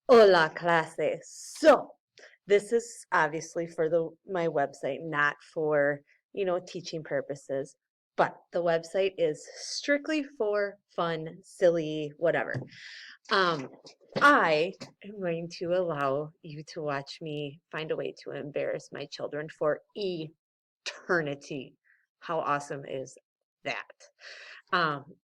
Hola, clase. So, this is obviously for my website, not for, teaching purposes, but the website is strictly for fun, silly, whatever. Um, I am going to allow you to watch me find a way to embarrass my children for eternity. How awesome is that?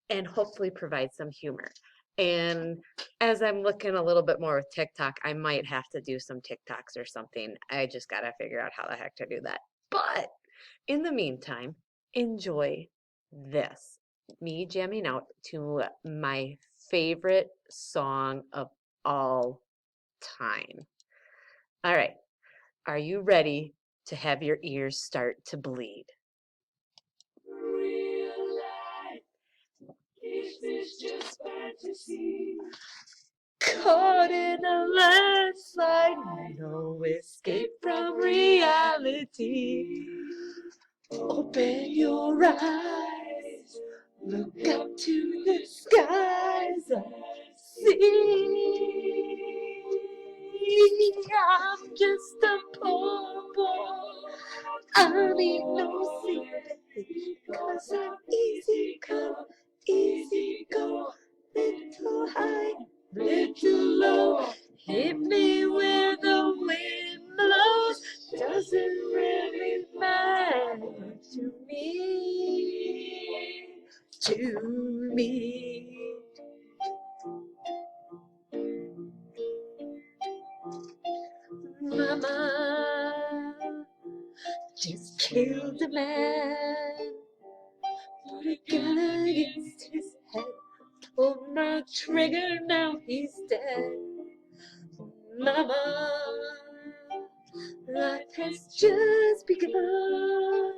And hopefully provide some humor. And as I'm looking a little bit more with TikTok, I might have to do some TikToks or something. I just got to figure out how the heck to do that. But in the meantime, enjoy this me jamming out to my favorite song of all time. All right, are you ready to have your ears start to bleed? Real life, is this just fantasy? Caught in a landslide, no escape from reality. Open your eyes, look up to the skies and see. I'm just a poor boy. I need no sympathy, 'cause I'm easy come, easy go, little high, little low. Hit me where the wind blows, doesn't really matter to me, to me. Mama just killed a man, put a gun against his head, pulled my trigger, now he's dead. Mama, life has just begun,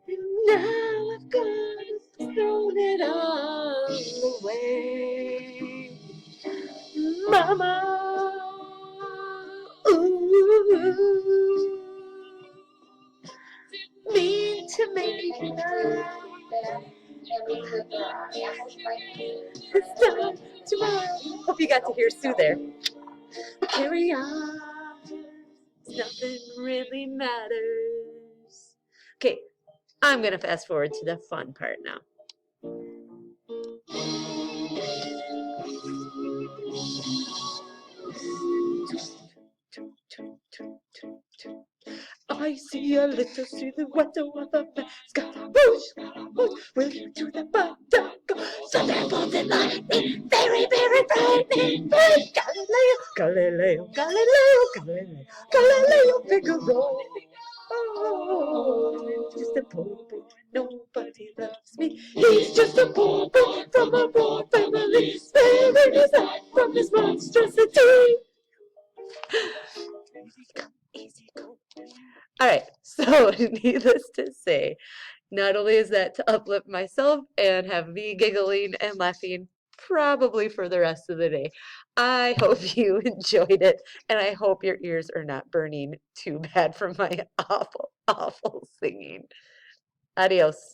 and now I've got to throw it all away. Mama, ooh, mean to make you cry. It's time tomorrow. Hope you got to hear Sue there. Carry on. Nothing really matters. Okay, I'm gonna fast forward to the fun part now. I see a little silhouette of a man. Scaramouche, will you do the button go? Thunderbolt and lightning, very, very frightening. Hey, Galileo, Galileo, Galileo, Galileo, Galileo Figaro. Oh, just a poor boy, nobody loves me. He's just a poor boy from a poor family, sparing his life from this monstrosity. Easy go. All right, so needless to say, not only is that to uplift myself and have me giggling and laughing probably for the rest of the day, I hope you enjoyed it, and I hope your ears are not burning too bad from my awful, awful singing. Adios.